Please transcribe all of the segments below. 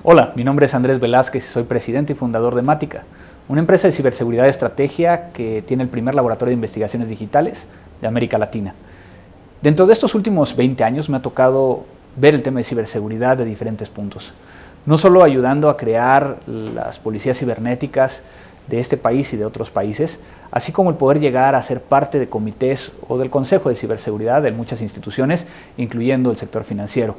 Hola, mi nombre es Andrés Velázquez y soy presidente y fundador de Mática, una empresa de ciberseguridad de estrategia que tiene el primer laboratorio de investigaciones digitales de América Latina. Dentro de estos últimos 20 años me ha tocado ver el tema de ciberseguridad de diferentes puntos, no solo ayudando a crear las policías cibernéticas de este país y de otros países, así como el poder llegar a ser parte de comités o del Consejo de Ciberseguridad de muchas instituciones, incluyendo el sector financiero.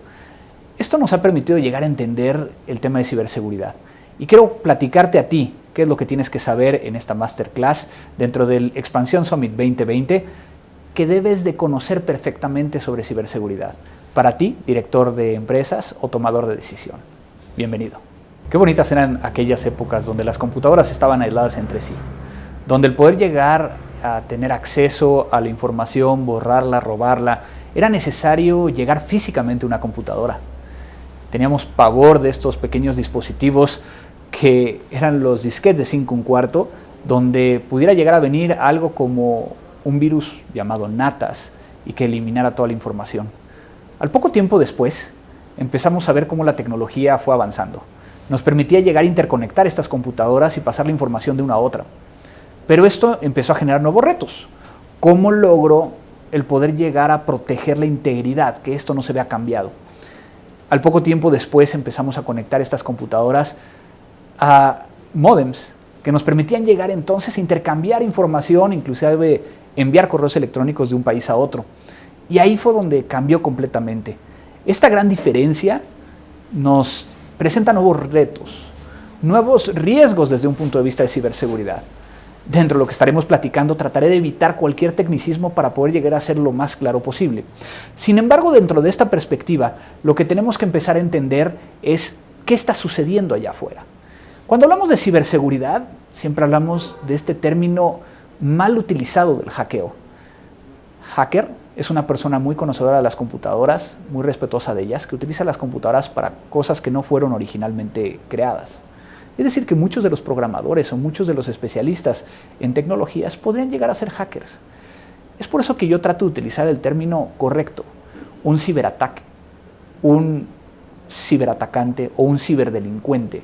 Esto nos ha permitido llegar a entender el tema de ciberseguridad. Y quiero platicarte a ti qué es lo que tienes que saber en esta masterclass dentro del Expansión Summit 2020 que debes de conocer perfectamente sobre ciberseguridad. Para ti, director de empresas o tomador de decisión. Bienvenido. Qué bonitas eran aquellas épocas donde las computadoras estaban aisladas entre sí, donde el poder llegar a tener acceso a la información, borrarla, robarla, era necesario llegar físicamente a una computadora. Teníamos pavor de estos pequeños dispositivos que eran los disquetes de 5 1/4, donde pudiera llegar a venir algo como un virus llamado Natas y que eliminara toda la información. Al poco tiempo después, empezamos a ver cómo la tecnología fue avanzando. Nos permitía llegar a interconectar estas computadoras y pasar la información de una a otra. Pero esto empezó a generar nuevos retos. ¿Cómo logró el poder llegar a proteger la integridad, que esto no se vea cambiado? Al poco tiempo después empezamos a conectar estas computadoras a módems que nos permitían llegar entonces a intercambiar información, inclusive enviar correos electrónicos de un país a otro. Y ahí fue donde cambió completamente. Esta gran diferencia nos presenta nuevos retos, nuevos riesgos desde un punto de vista de ciberseguridad. Dentro de lo que estaremos platicando, trataré de evitar cualquier tecnicismo para poder llegar a ser lo más claro posible. Sin embargo, dentro de esta perspectiva, lo que tenemos que empezar a entender es qué está sucediendo allá afuera. Cuando hablamos de ciberseguridad, siempre hablamos de este término mal utilizado del hackeo. Hacker es una persona muy conocedora de las computadoras, muy respetuosa de ellas, que utiliza las computadoras para cosas que no fueron originalmente creadas. Es decir, que muchos de los programadores o muchos de los especialistas en tecnologías podrían llegar a ser hackers. Es por eso que yo trato de utilizar el término correcto, un ciberataque, un ciberatacante o un ciberdelincuente,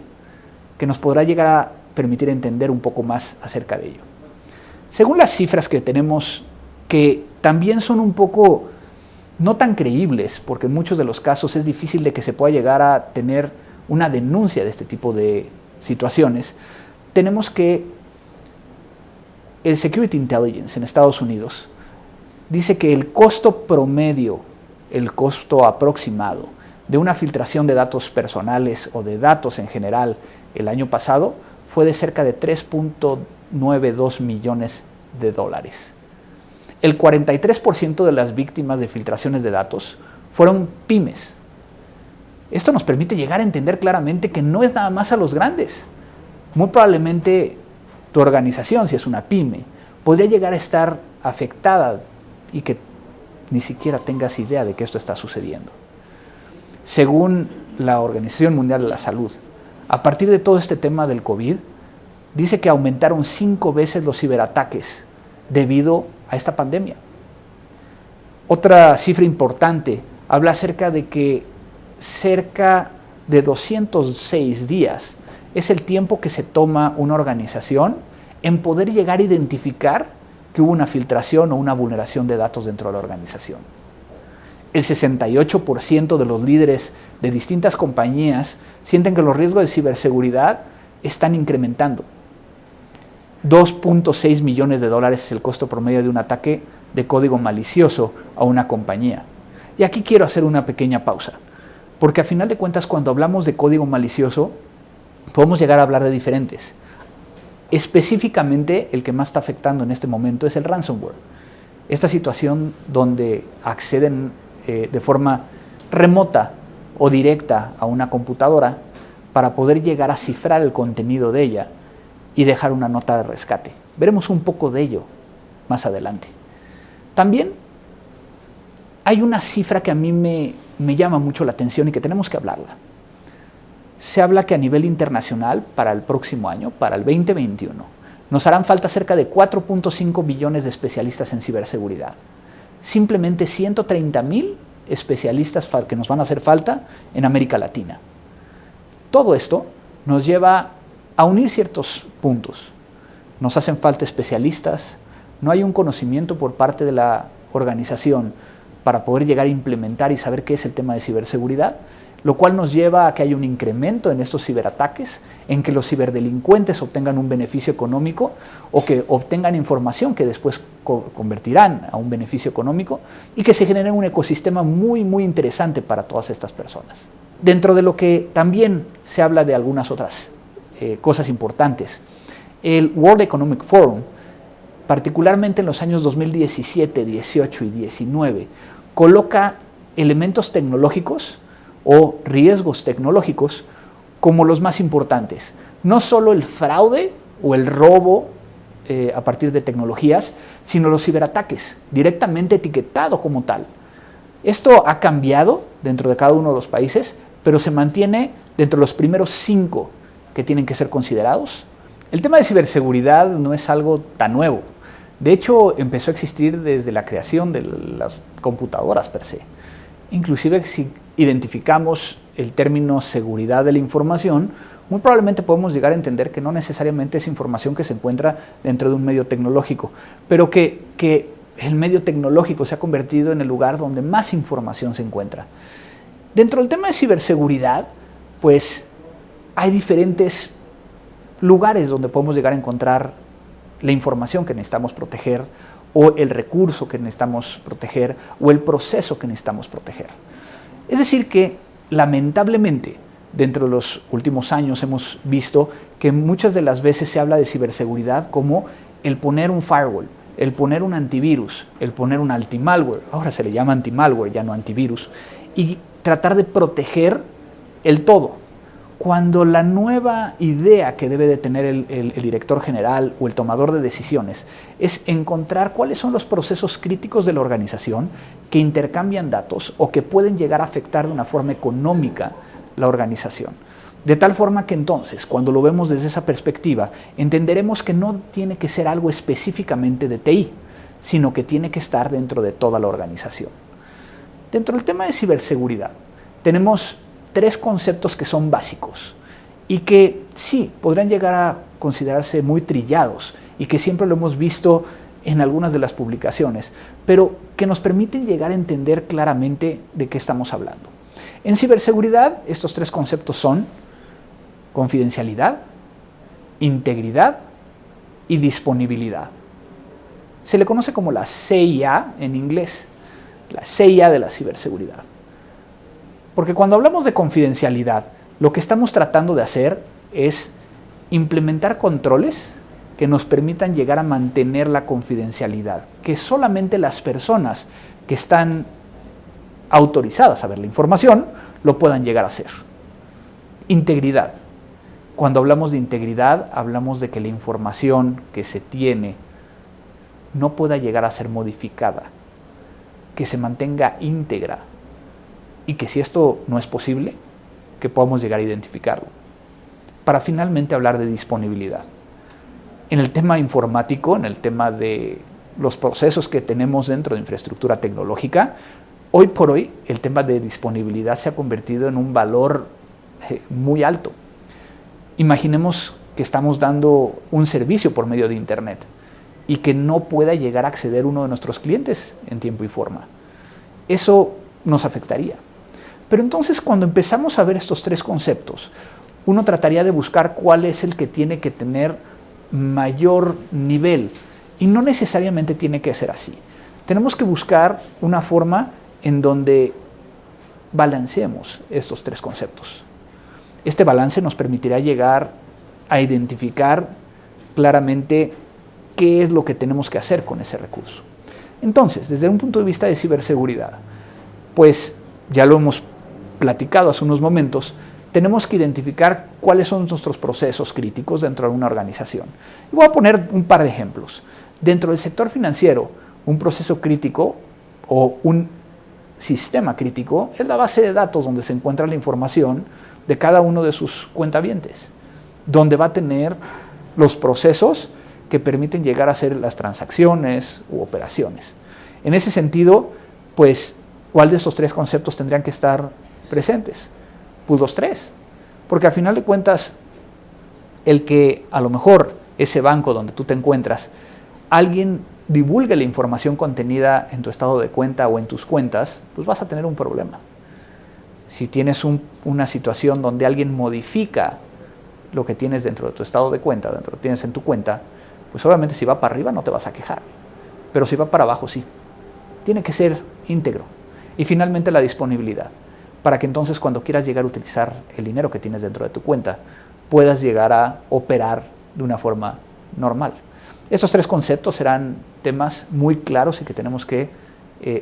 que nos podrá llegar a permitir entender un poco más acerca de ello. Según las cifras que tenemos, que también son un poco no tan creíbles, porque en muchos de los casos es difícil de que se pueda llegar a tener una denuncia de este tipo de situaciones, tenemos que el Security Intelligence en Estados Unidos dice que el costo promedio, el costo aproximado de una filtración de datos personales o de datos en general el año pasado fue de cerca de 3.92 millones de dólares. El 43% de las víctimas de filtraciones de datos fueron pymes. Esto nos permite llegar a entender claramente que no es nada más a los grandes. Muy probablemente tu organización, si es una pyme, podría llegar a estar afectada y que ni siquiera tengas idea de que esto está sucediendo. Según la Organización Mundial de la Salud, a partir de todo este tema del COVID, dice que aumentaron 5 veces los ciberataques debido a esta pandemia. Otra cifra importante habla acerca de que cerca de 206 días es el tiempo que se toma una organización en poder llegar a identificar que hubo una filtración o una vulneración de datos dentro de la organización. El 68% de los líderes de distintas compañías sienten que los riesgos de ciberseguridad están incrementando. 2.6 millones de dólares es el costo promedio de un ataque de código malicioso a una compañía. Y aquí quiero hacer una pequeña pausa. Porque a final de cuentas, cuando hablamos de código malicioso, podemos llegar a hablar de diferentes. Específicamente, el que más está afectando en este momento es el ransomware. Esta situación donde acceden de forma remota o directa a una computadora para poder llegar a cifrar el contenido de ella y dejar una nota de rescate. Veremos un poco de ello más adelante. También hay una cifra que a mí me llama mucho la atención y que tenemos que hablarla. Se habla que a nivel internacional, para el próximo año, para el 2021, nos harán falta cerca de 4.5 millones de especialistas en ciberseguridad. Simplemente 130,000 especialistas que nos van a hacer falta en América Latina. Todo esto nos lleva a unir ciertos puntos. Nos hacen falta especialistas, no hay un conocimiento por parte de la organización para poder llegar a implementar y saber qué es el tema de ciberseguridad, lo cual nos lleva a que haya un incremento en estos ciberataques, en que los ciberdelincuentes obtengan un beneficio económico o que obtengan información que después convertirán a un beneficio económico y que se genere un ecosistema muy, muy interesante para todas estas personas. Dentro de lo que también se habla de algunas otras cosas importantes, el World Economic Forum, particularmente en los años 2017, 18 y 19, coloca elementos tecnológicos o riesgos tecnológicos como los más importantes. No solo el fraude o el robo a partir de tecnologías, sino los ciberataques, directamente etiquetado como tal. Esto ha cambiado dentro de cada uno de los países, pero se mantiene dentro de los primeros 5 que tienen que ser considerados. El tema de ciberseguridad no es algo tan nuevo. De hecho, empezó a existir desde la creación de las computadoras per se. Inclusive si identificamos el término seguridad de la información, muy probablemente podemos llegar a entender que no necesariamente es información que se encuentra dentro de un medio tecnológico, pero que el medio tecnológico se ha convertido en el lugar donde más información se encuentra. Dentro del tema de ciberseguridad, pues hay diferentes lugares donde podemos llegar a encontrar la información que necesitamos proteger o el recurso que necesitamos proteger o el proceso que necesitamos proteger. Es decir que, lamentablemente, dentro de los últimos años hemos visto que muchas de las veces se habla de ciberseguridad como el poner un firewall, el poner un antivirus, el poner un anti-malware, ahora se le llama anti-malware, ya no antivirus, y tratar de proteger el todo. Cuando la nueva idea que debe de tener el director general o el tomador de decisiones es encontrar cuáles son los procesos críticos de la organización que intercambian datos o que pueden llegar a afectar de una forma económica la organización. De tal forma que entonces, cuando lo vemos desde esa perspectiva, entenderemos que no tiene que ser algo específicamente de TI, sino que tiene que estar dentro de toda la organización. Dentro del tema de ciberseguridad, tenemos 3 conceptos que son básicos y que sí, podrían llegar a considerarse muy trillados y que siempre lo hemos visto en algunas de las publicaciones, pero que nos permiten llegar a entender claramente de qué estamos hablando. En ciberseguridad, estos 3 conceptos son confidencialidad, integridad y disponibilidad. Se le conoce como la CIA en inglés, la CIA de la ciberseguridad. Porque cuando hablamos de confidencialidad, lo que estamos tratando de hacer es implementar controles que nos permitan llegar a mantener la confidencialidad, que solamente las personas que están autorizadas a ver la información lo puedan llegar a hacer. Integridad. Cuando hablamos de integridad, hablamos de que la información que se tiene no pueda llegar a ser modificada, que se mantenga íntegra, y que si esto no es posible, que podamos llegar a identificarlo. Para finalmente hablar de disponibilidad. En el tema informático, en el tema de los procesos que tenemos dentro de infraestructura tecnológica, hoy por hoy el tema de disponibilidad se ha convertido en un valor muy alto. Imaginemos que estamos dando un servicio por medio de Internet y que no pueda llegar a acceder uno de nuestros clientes en tiempo y forma. Eso nos afectaría. Pero entonces, cuando empezamos a ver estos 3 conceptos, uno trataría de buscar cuál es el que tiene que tener mayor nivel. Y no necesariamente tiene que ser así. Tenemos que buscar una forma en donde balanceemos estos 3 conceptos. Este balance nos permitirá llegar a identificar claramente qué es lo que tenemos que hacer con ese recurso. Entonces, desde un punto de vista de ciberseguridad, pues ya lo hemos platicado hace unos momentos, tenemos que identificar cuáles son nuestros procesos críticos dentro de una organización. Y voy a poner un par de ejemplos. Dentro del sector financiero, un proceso crítico o un sistema crítico es la base de datos donde se encuentra la información de cada uno de sus cuentavientes, donde va a tener los procesos que permiten llegar a hacer las transacciones u operaciones. En ese sentido, pues, ¿cuál de estos 3 conceptos tendrían que estar presentes? Pues los 3. Porque al final de cuentas, el que a lo mejor ese banco donde tú te encuentras, alguien divulgue la información contenida en tu estado de cuenta o en tus cuentas, pues vas a tener un problema. Si tienes una situación donde alguien modifica lo que tienes dentro de tu estado de cuenta, dentro de lo que tienes en tu cuenta, pues obviamente si va para arriba no te vas a quejar, pero si va para abajo sí. Tiene que ser íntegro. Y finalmente la disponibilidad, para que entonces cuando quieras llegar a utilizar el dinero que tienes dentro de tu cuenta, puedas llegar a operar de una forma normal. Estos tres conceptos serán temas muy claros y que tenemos que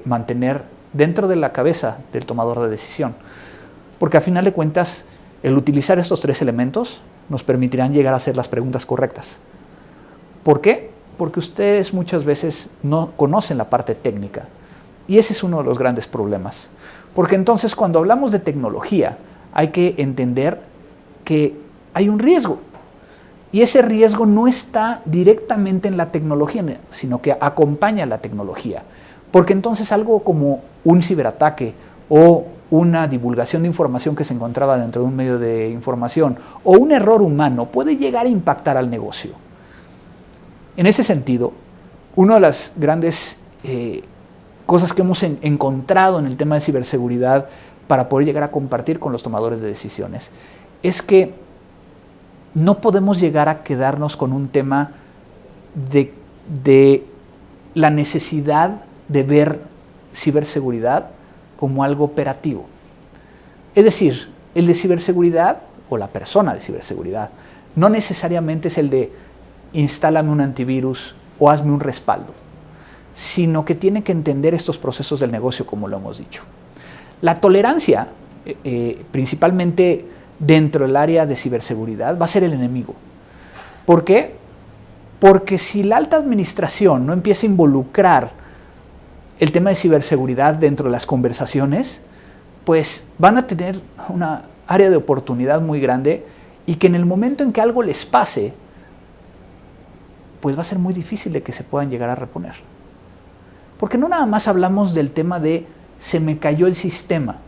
mantener dentro de la cabeza del tomador de decisión. Porque a final de cuentas, el utilizar estos tres elementos nos permitirán llegar a hacer las preguntas correctas. ¿Por qué? Porque ustedes muchas veces no conocen la parte técnica. Y ese es uno de los grandes problemas. Porque entonces cuando hablamos de tecnología, hay que entender que hay un riesgo. Y ese riesgo no está directamente en la tecnología, sino que acompaña a la tecnología. Porque entonces algo como un ciberataque o una divulgación de información que se encontraba dentro de un medio de información o un error humano puede llegar a impactar al negocio. En ese sentido, una de las grandes cosas que hemos encontrado en el tema de ciberseguridad para poder llegar a compartir con los tomadores de decisiones es que no podemos llegar a quedarnos con un tema de la necesidad de ver ciberseguridad como algo operativo. Es decir, el de ciberseguridad o la persona de ciberseguridad no necesariamente es el de instálame un antivirus o hazme un respaldo, sino que tiene que entender estos procesos del negocio, como lo hemos dicho. La tolerancia, principalmente dentro del área de ciberseguridad, va a ser el enemigo. ¿Por qué? Porque si la alta administración no empieza a involucrar el tema de ciberseguridad dentro de las conversaciones, pues van a tener una área de oportunidad muy grande y que en el momento en que algo les pase, pues va a ser muy difícil de que se puedan llegar a reponer. Porque no nada más hablamos del tema de se me cayó el sistema.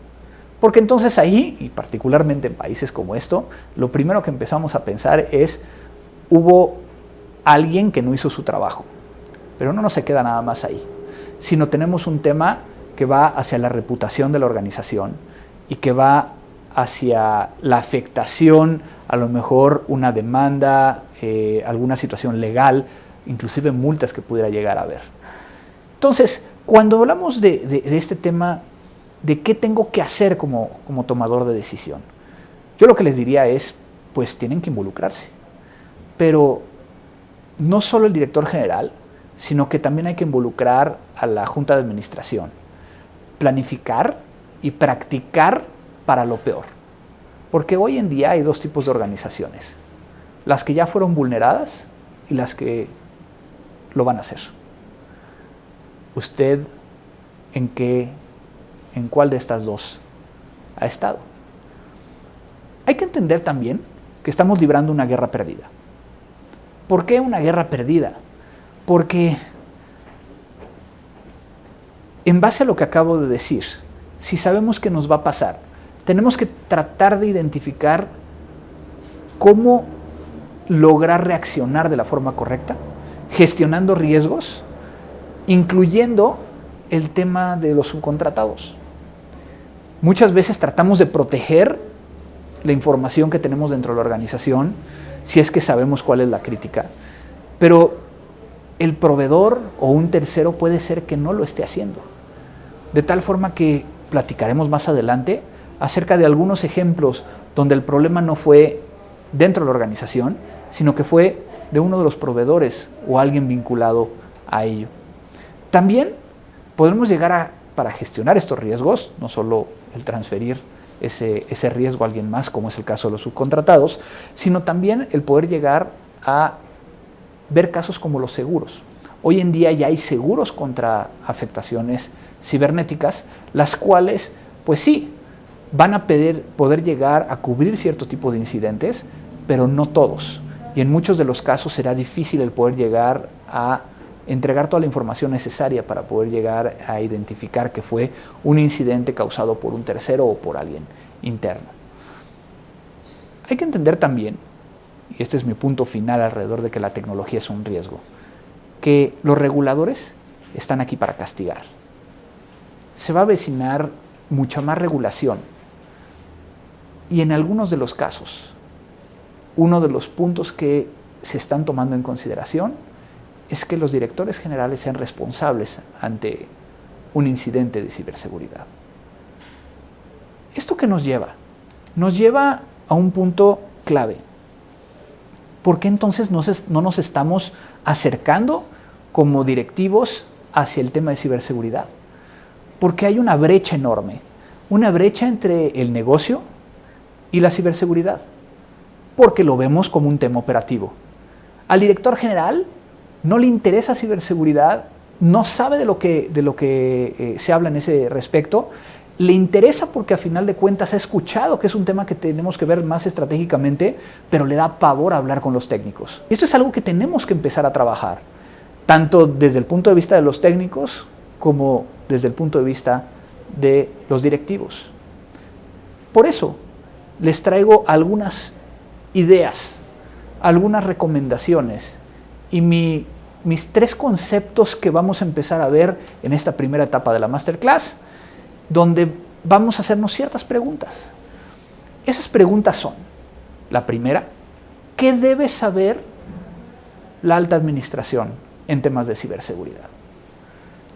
Porque entonces ahí, y particularmente en países como esto, lo primero que empezamos a pensar es, hubo alguien que no hizo su trabajo. Pero no se queda nada más ahí, sino tenemos un tema que va hacia la reputación de la organización y que va hacia la afectación, a lo mejor una demanda, alguna situación legal, inclusive multas que pudiera llegar a haber. Entonces, cuando hablamos de este tema, de qué tengo que hacer como tomador de decisión, yo lo que les diría es, pues tienen que involucrarse. Pero no solo el director general, sino que también hay que involucrar a la junta de administración, planificar y practicar para lo peor. Porque hoy en día hay dos tipos de organizaciones, las que ya fueron vulneradas y las que lo van a hacer. ¿Usted en cuál de estas dos ha estado? Hay que entender también que estamos librando una guerra perdida. ¿Por qué una guerra perdida? Porque en base a lo que acabo de decir, si sabemos que nos va a pasar, tenemos que tratar de identificar cómo lograr reaccionar de la forma correcta, gestionando riesgos, incluyendo el tema de los subcontratados. Muchas veces tratamos de proteger la información que tenemos dentro de la organización, si es que sabemos cuál es la crítica, pero el proveedor o un tercero puede ser que no lo esté haciendo. De tal forma que platicaremos más adelante acerca de algunos ejemplos donde el problema no fue dentro de la organización, sino que fue de uno de los proveedores o alguien vinculado a ello. También podemos llegar para gestionar estos riesgos, no solo el transferir ese riesgo a alguien más, como es el caso de los subcontratados, sino también el poder llegar a ver casos como los seguros. Hoy en día ya hay seguros contra afectaciones cibernéticas, las cuales, pues sí, van a poder llegar a cubrir cierto tipo de incidentes, pero no todos. Y en muchos de los casos será difícil el poder llegar a entregar toda la información necesaria para poder llegar a identificar que fue un incidente causado por un tercero o por alguien interno. Hay que entender también, y este es mi punto final alrededor de que la tecnología es un riesgo, que los reguladores están aquí para castigar. Se va a avecinar mucha más regulación y en algunos de los casos, uno de los puntos que se están tomando en consideración es que los directores generales sean responsables ante un incidente de ciberseguridad. ¿Esto qué nos lleva? Nos lleva a un punto clave. ¿Por qué entonces no nos estamos acercando como directivos hacia el tema de ciberseguridad? Porque hay una brecha enorme, una brecha entre el negocio y la ciberseguridad, porque lo vemos como un tema operativo. Al director general no le interesa ciberseguridad, no sabe de lo que se habla en ese respecto, le interesa porque a final de cuentas ha escuchado que es un tema que tenemos que ver más estratégicamente, pero le da pavor hablar con los técnicos. Esto es algo que tenemos que empezar a trabajar, tanto desde el punto de vista de los técnicos como desde el punto de vista de los directivos. Por eso les traigo algunas ideas, algunas recomendaciones y mis 3 conceptos que vamos a empezar a ver en esta primera etapa de la Masterclass, donde vamos a hacernos ciertas preguntas. Esas preguntas son, la primera, ¿qué debe saber la alta administración en temas de ciberseguridad?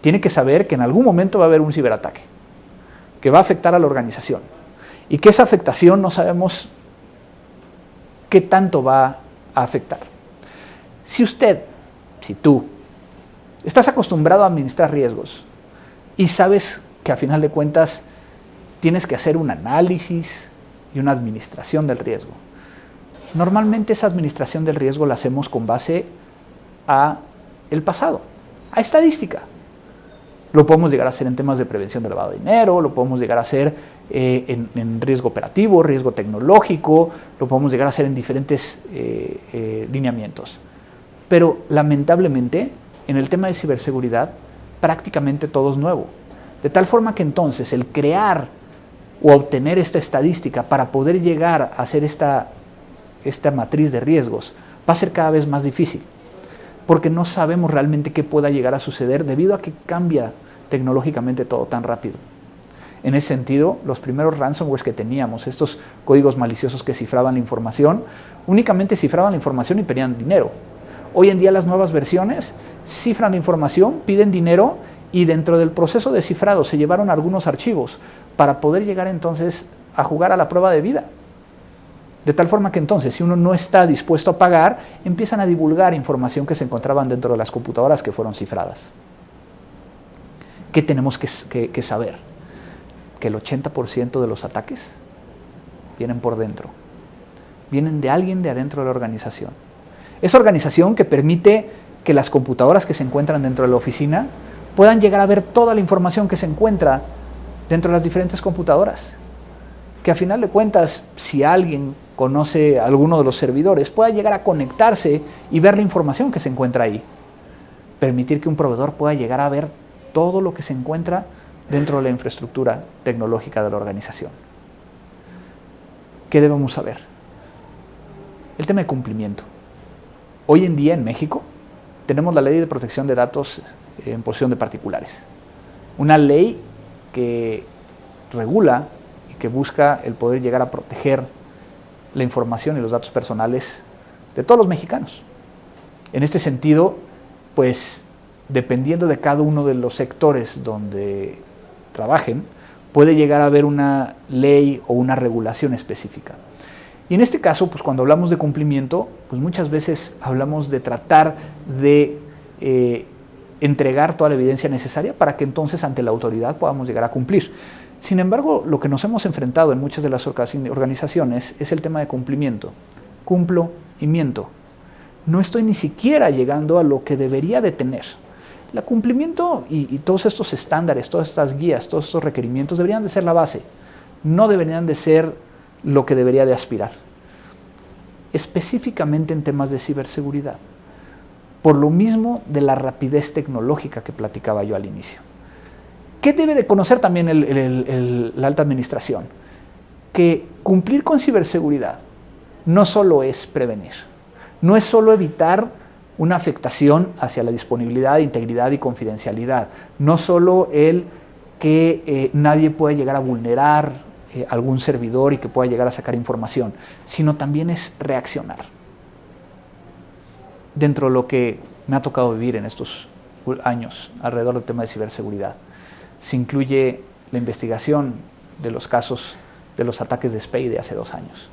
Tiene que saber que en algún momento va a haber un ciberataque, que va a afectar a la organización y que esa afectación no sabemos qué tanto va a afectar. Si tú, estás acostumbrado a administrar riesgos y sabes que a final de cuentas tienes que hacer un análisis y una administración del riesgo. Normalmente esa administración del riesgo la hacemos con base a el pasado, a estadística. Lo podemos llegar a hacer en temas de prevención de lavado de dinero, lo podemos llegar a hacer en riesgo operativo, riesgo tecnológico, lo podemos llegar a hacer en diferentes lineamientos. Pero lamentablemente en el tema de ciberseguridad prácticamente todo es nuevo. De tal forma que entonces el crear o obtener esta estadística para poder llegar a hacer esta matriz de riesgos va a ser cada vez más difícil, porque no sabemos realmente qué pueda llegar a suceder debido a que cambia tecnológicamente todo tan rápido. En ese sentido, los primeros ransomwares que teníamos, estos códigos maliciosos que cifraban la información, únicamente cifraban la información y pedían dinero. Hoy en día las nuevas versiones cifran la información, piden dinero y dentro del proceso de cifrado se llevaron algunos archivos para poder llegar entonces a jugar a la prueba de vida. De tal forma que entonces, si uno no está dispuesto a pagar, empiezan a divulgar información que se encontraban dentro de las computadoras que fueron cifradas. ¿Qué tenemos que saber? Que el 80% de los ataques vienen por dentro. Vienen de alguien de adentro de la organización. Esa organización que permite que las computadoras que se encuentran dentro de la oficina puedan llegar a ver toda la información que se encuentra dentro de las diferentes computadoras. Que a final de cuentas, si alguien conoce alguno de los servidores, pueda llegar a conectarse y ver la información que se encuentra ahí. Permitir que un proveedor pueda llegar a ver todo lo que se encuentra dentro de la infraestructura tecnológica de la organización. ¿Qué debemos saber? El tema de cumplimiento. Hoy en día en México tenemos la Ley de Protección de Datos en posesión de particulares. Una ley que regula y que busca el poder llegar a proteger la información y los datos personales de todos los mexicanos. En este sentido, pues, dependiendo de cada uno de los sectores donde trabajen, puede llegar a haber una ley o una regulación específica. Y en este caso, pues cuando hablamos de cumplimiento, pues muchas veces hablamos de tratar de entregar toda la evidencia necesaria para que entonces ante la autoridad podamos llegar a cumplir. Sin embargo, lo que nos hemos enfrentado en muchas de las organizaciones es el tema de cumplimiento. Cumplo y miento. No estoy ni siquiera llegando a lo que debería de tener. El cumplimiento y todos estos estándares, todas estas guías, todos estos requerimientos deberían de ser la base. No deberían de ser lo que debería de aspirar. Específicamente en temas de ciberseguridad. Por lo mismo de la rapidez tecnológica que platicaba yo al inicio. ¿Qué debe de conocer también la alta administración? Que cumplir con ciberseguridad no solo es prevenir, no es solo evitar una afectación hacia la disponibilidad, integridad y confidencialidad, no solo el que nadie pueda llegar a vulnerar algún servidor y que pueda llegar a sacar información, sino también es reaccionar. Dentro de lo que me ha tocado vivir en estos años alrededor del tema de ciberseguridad, se incluye la investigación de los casos de los ataques de SPEI de hace 2 años.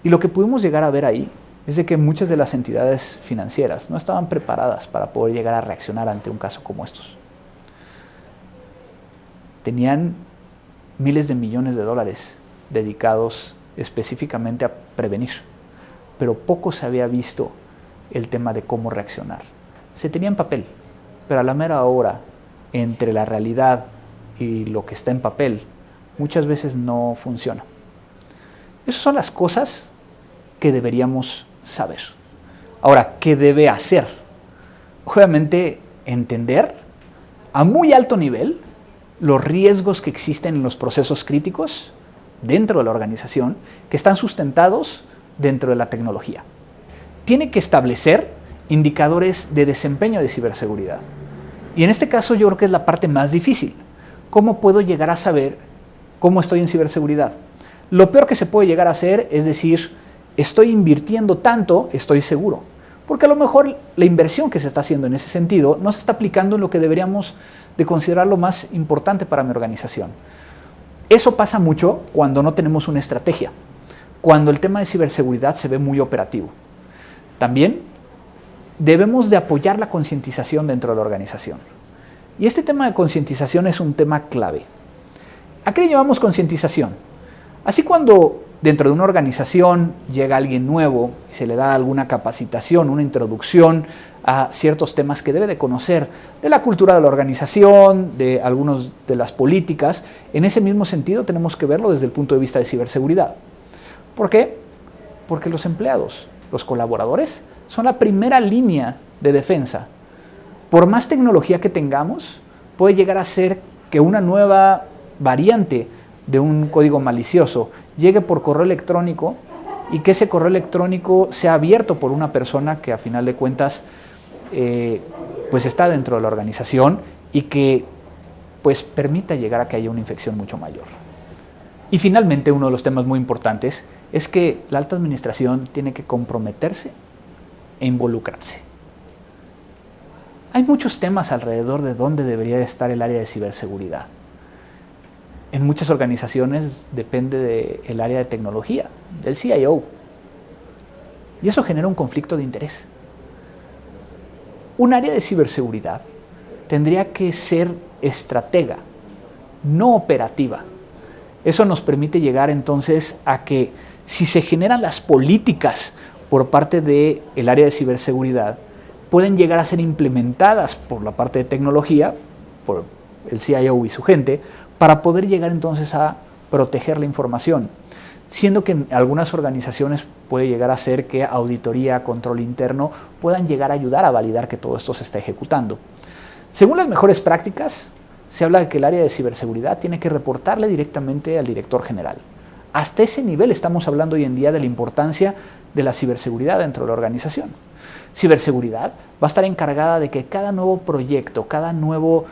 Y lo que pudimos llegar a ver ahí es de que muchas de las entidades financieras no estaban preparadas para poder llegar a reaccionar ante un caso como estos. Tenían miles de millones de dólares dedicados específicamente a prevenir, pero poco se había visto el tema de cómo reaccionar. Se tenía en papel, pero a la mera hora, entre la realidad y lo que está en papel, muchas veces no funciona. Esas son las cosas que deberíamos saber. Ahora, ¿qué debe hacer? Obviamente, entender a muy alto nivel los riesgos que existen en los procesos críticos dentro de la organización que están sustentados dentro de la tecnología. Tiene que establecer indicadores de desempeño de ciberseguridad. Y en este caso yo creo que es la parte más difícil. ¿Cómo puedo llegar a saber cómo estoy en ciberseguridad? Lo peor que se puede llegar a hacer es decir, estoy invirtiendo tanto, estoy seguro. Porque a lo mejor la inversión que se está haciendo en ese sentido no se está aplicando en lo que deberíamos de considerar lo más importante para mi organización. Eso pasa mucho cuando no tenemos una estrategia, cuando el tema de ciberseguridad se ve muy operativo. También debemos de apoyar la concientización dentro de la organización. Y este tema de concientización es un tema clave. ¿A qué le llamamos concientización? Así cuando dentro de una organización llega alguien nuevo y se le da alguna capacitación, una introducción a ciertos temas que debe de conocer, de la cultura de la organización, de algunas de las políticas, en ese mismo sentido tenemos que verlo desde el punto de vista de ciberseguridad. ¿Por qué? Porque los empleados, los colaboradores, son la primera línea de defensa. Por más tecnología que tengamos, puede llegar a ser que una nueva variante de un código malicioso llegue por correo electrónico y que ese correo electrónico sea abierto por una persona que a final de cuentas pues está dentro de la organización y que pues permita llegar a que haya una infección mucho mayor. Y finalmente, uno de los temas muy importantes es que la alta administración tiene que comprometerse e involucrarse. Hay muchos temas alrededor de dónde debería estar el área de ciberseguridad. En muchas organizaciones depende del área de tecnología, del CIO. Y eso genera un conflicto de interés. Un área de ciberseguridad tendría que ser estratega, no operativa. Eso nos permite llegar entonces a que si se generan las políticas por parte del área de ciberseguridad, pueden llegar a ser implementadas por la parte de tecnología, por el CIO y su gente, para poder llegar entonces a proteger la información. Siendo que en algunas organizaciones puede llegar a ser que auditoría, control interno, puedan llegar a ayudar a validar que todo esto se está ejecutando. Según las mejores prácticas, se habla de que el área de ciberseguridad tiene que reportarle directamente al director general. Hasta ese nivel estamos hablando hoy en día de la importancia de la ciberseguridad dentro de la organización. Ciberseguridad va a estar encargada de que cada nuevo proyecto, cada nueva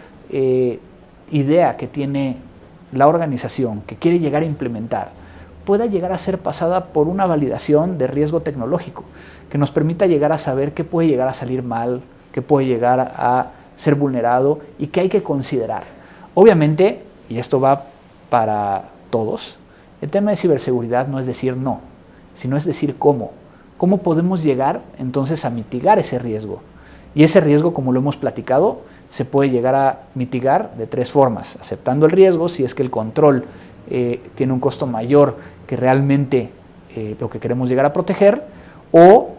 idea que tiene la organización, que quiere llegar a implementar, pueda llegar a ser pasada por una validación de riesgo tecnológico, que nos permita llegar a saber qué puede llegar a salir mal, qué puede llegar a ser vulnerado y qué hay que considerar. Obviamente, y esto va para todos, el tema de ciberseguridad no es decir no, sino es decir cómo. ¿Cómo podemos llegar entonces a mitigar ese riesgo? Y ese riesgo, como lo hemos platicado, se puede llegar a mitigar de 3 formas. Aceptando el riesgo, si es que el control tiene un costo mayor que realmente lo que queremos llegar a proteger, o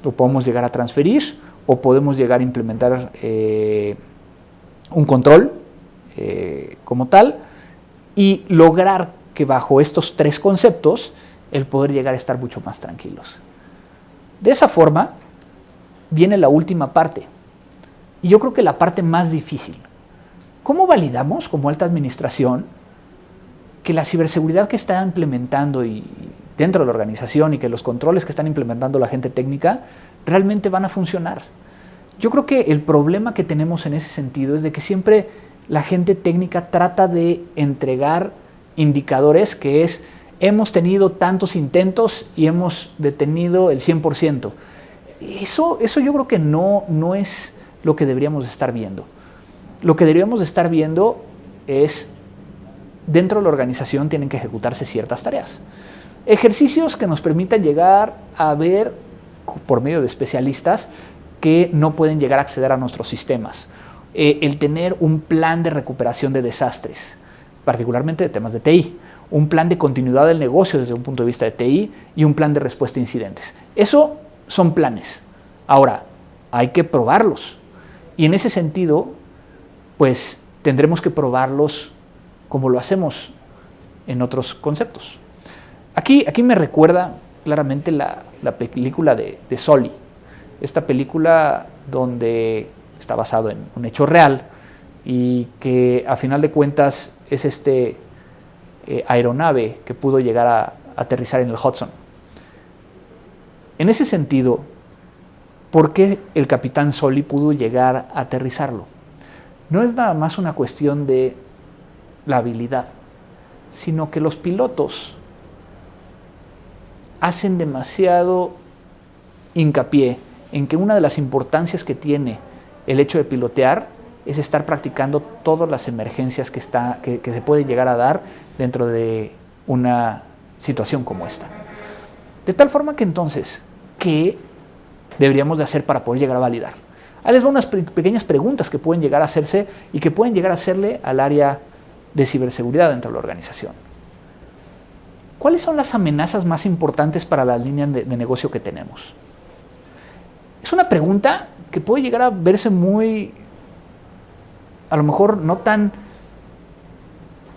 lo podemos llegar a transferir, o podemos llegar a implementar un control como tal, y lograr que bajo estos 3 conceptos, el poder llegar a estar mucho más tranquilos. De esa forma, viene la última parte, y yo creo que la parte más difícil. ¿Cómo validamos como alta administración que la ciberseguridad que está implementando y dentro de la organización y que los controles que están implementando la gente técnica realmente van a funcionar. Yo creo que el problema que tenemos en ese sentido es de que siempre la gente técnica trata de entregar indicadores que es hemos tenido tantos intentos y hemos detenido el 100%. Eso yo creo que no es lo que deberíamos estar viendo. Lo que deberíamos estar viendo es dentro de la organización tienen que ejecutarse ciertas tareas. Ejercicios que nos permitan llegar a ver por medio de especialistas que no pueden llegar a acceder a nuestros sistemas. El tener un plan de recuperación de desastres, particularmente de temas de TI, un plan de continuidad del negocio desde un punto de vista de TI y un plan de respuesta a incidentes. Eso son planes. Ahora, hay que probarlos. Y en ese sentido, pues tendremos que probarlos como lo hacemos en otros conceptos. Aquí me recuerda claramente la película de Sully. Esta película donde está basado en un hecho real y que a final de cuentas es aeronave que pudo llegar a aterrizar en el Hudson. En ese sentido, ¿por qué el capitán Sully pudo llegar a aterrizarlo? No es nada más una cuestión de la habilidad, sino que los pilotos hacen demasiado hincapié en que una de las importancias que tiene el hecho de pilotear es estar practicando todas las emergencias que se pueden llegar a dar dentro de una situación como esta. De tal forma que entonces, ¿qué deberíamos de hacer para poder llegar a validar? Ahí les voy a unas pequeñas preguntas que pueden llegar a hacerse y que pueden llegar a hacerle al área de ciberseguridad dentro de la organización. ¿Cuáles son las amenazas más importantes para la línea de negocio que tenemos? Es una pregunta que puede llegar a verse muy, a lo mejor no tan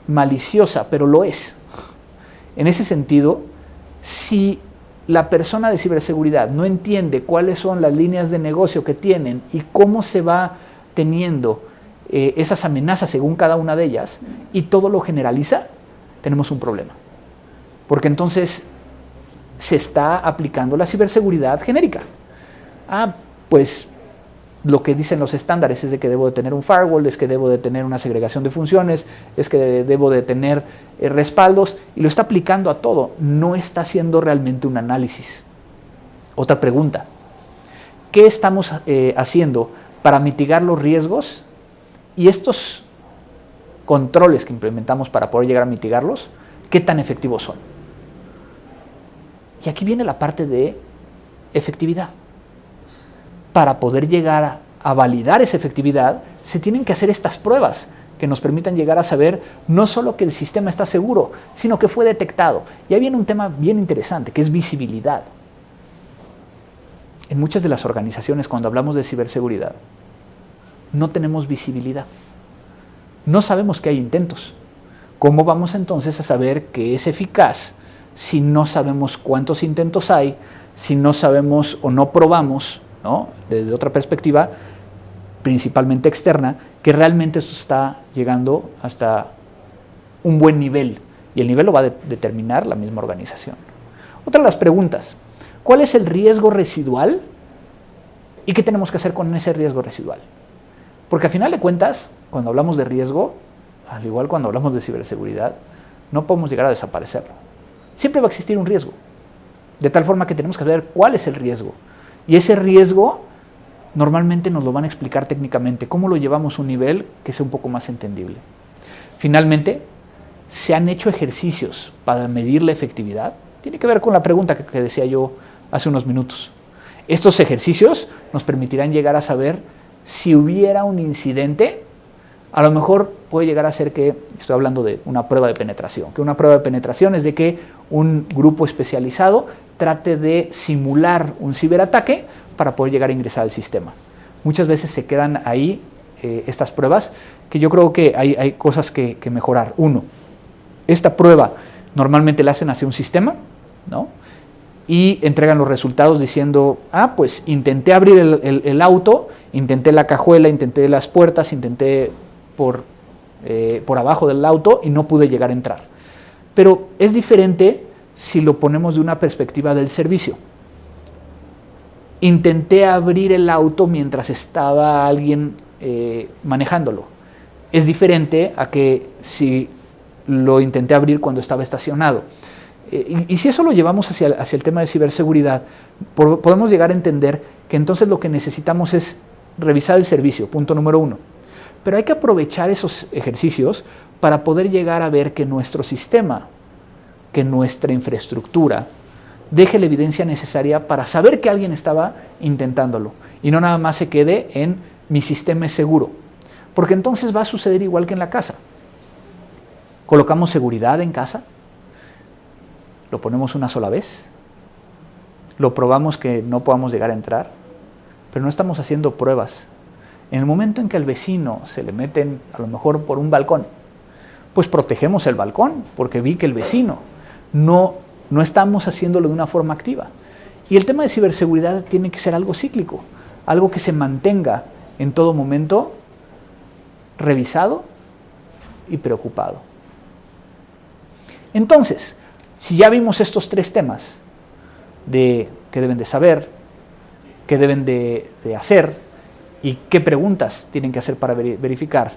maliciosa, pero lo es. En ese sentido, si la persona de ciberseguridad no entiende cuáles son las líneas de negocio que tienen y cómo se va teniendo esas amenazas según cada una de ellas, y todo lo generaliza, tenemos un problema. Porque entonces se está aplicando la ciberseguridad genérica. Pues lo que dicen los estándares es de que debo de tener un firewall, es que debo de tener una segregación de funciones, es que debo de tener respaldos, y lo está aplicando a todo. No está haciendo realmente un análisis. Otra pregunta: ¿qué estamos haciendo para mitigar los riesgos? Y estos controles que implementamos para poder llegar a mitigarlos, ¿qué tan efectivos son? Y aquí viene la parte de efectividad. Para poder llegar a validar esa efectividad, se tienen que hacer estas pruebas que nos permitan llegar a saber no solo que el sistema está seguro, sino que fue detectado. Y ahí viene un tema bien interesante, que es visibilidad. En muchas de las organizaciones, cuando hablamos de ciberseguridad, no tenemos visibilidad. No sabemos que hay intentos. ¿Cómo vamos entonces a saber que es eficaz si no sabemos cuántos intentos hay, si no sabemos o no probamos, ¿no?, desde otra perspectiva, principalmente externa, que realmente esto está llegando hasta un buen nivel? Y el nivel lo va a determinar la misma organización. Otra de las preguntas: ¿cuál es el riesgo residual? ¿Y qué tenemos que hacer con ese riesgo residual? Porque a final de cuentas, cuando hablamos de riesgo, al igual cuando hablamos de ciberseguridad, no podemos llegar a desaparecerlo. Siempre va a existir un riesgo. De tal forma que tenemos que ver cuál es el riesgo. Y ese riesgo normalmente nos lo van a explicar técnicamente. ¿Cómo lo llevamos a un nivel que sea un poco más entendible? Finalmente, ¿se han hecho ejercicios para medir la efectividad? Tiene que ver con la pregunta que decía yo hace unos minutos. Estos ejercicios nos permitirán llegar a saber si hubiera un incidente. A lo mejor puede llegar a ser que, estoy hablando de una prueba de penetración, que una prueba de penetración es de que un grupo especializado trate de simular un ciberataque para poder llegar a ingresar al sistema. Muchas veces se quedan ahí estas pruebas, que yo creo que hay cosas que mejorar. Uno, esta prueba normalmente la hacen hacia un sistema, ¿no?, y entregan los resultados diciendo, pues intenté abrir el auto, intenté la cajuela, intenté las puertas, intenté por abajo del auto y no pude llegar a entrar. Pero es diferente si lo ponemos de una perspectiva del servicio. Intenté abrir el auto mientras estaba alguien manejándolo. Es diferente a que si lo intenté abrir cuando estaba estacionado. Y si eso lo llevamos hacia el tema de ciberseguridad, podemos llegar a entender que entonces lo que necesitamos es revisar el servicio, punto número 1. Pero hay que aprovechar esos ejercicios para poder llegar a ver que nuestro sistema, que nuestra infraestructura, deje la evidencia necesaria para saber que alguien estaba intentándolo y no nada más se quede en mi sistema es seguro. Porque entonces va a suceder igual que en la casa. ¿Colocamos seguridad en casa? ¿Lo ponemos una sola vez? ¿Lo probamos que no podamos llegar a entrar? Pero no estamos haciendo pruebas. En el momento en que al vecino se le meten, a lo mejor por un balcón, pues protegemos el balcón, porque vi que el vecino no estamos haciéndolo de una forma activa. Y el tema de ciberseguridad tiene que ser algo cíclico, algo que se mantenga en todo momento revisado y preocupado. Entonces, si ya vimos estos 3 temas de qué deben de saber, qué deben de hacer y qué preguntas tienen que hacer para verificar,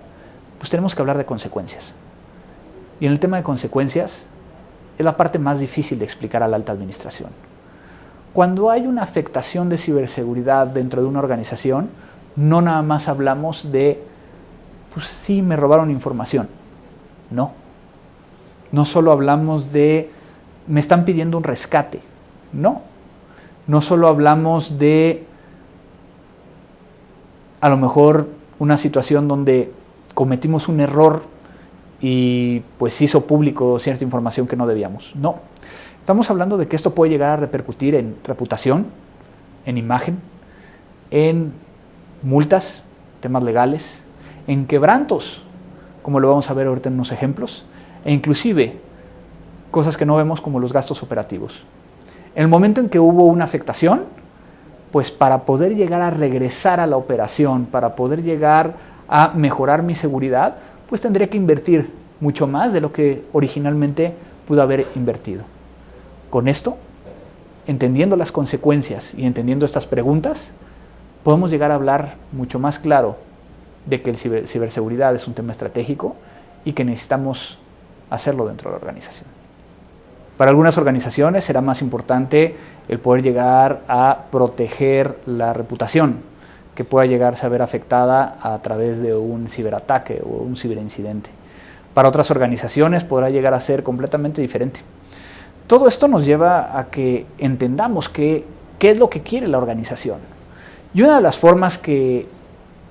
pues tenemos que hablar de consecuencias. Y en el tema de consecuencias es la parte más difícil de explicar a la alta administración. Cuando hay una afectación de ciberseguridad dentro de una organización, no nada más hablamos de, pues sí, me robaron información. No solo hablamos de, me están pidiendo un rescate. No solo hablamos de, a lo mejor, una situación donde cometimos un error y pues hizo público cierta información que no debíamos. No, estamos hablando de que esto puede llegar a repercutir en reputación, en imagen, en multas, temas legales, en quebrantos, como lo vamos a ver ahorita en unos ejemplos, e inclusive cosas que no vemos como los gastos operativos. En el momento en que hubo una afectación, pues para poder llegar a regresar a la operación, para poder llegar a mejorar mi seguridad, pues tendría que invertir mucho más de lo que originalmente pude haber invertido. Con esto, entendiendo las consecuencias y entendiendo estas preguntas, podemos llegar a hablar mucho más claro de que el ciberseguridad es un tema estratégico y que necesitamos hacerlo dentro de la organización. Para algunas organizaciones será más importante el poder llegar a proteger la reputación que pueda llegarse a ver afectada a través de un ciberataque o un ciberincidente. Para otras organizaciones podrá llegar a ser completamente diferente. Todo esto nos lleva a que entendamos qué es lo que quiere la organización. Y una de las formas que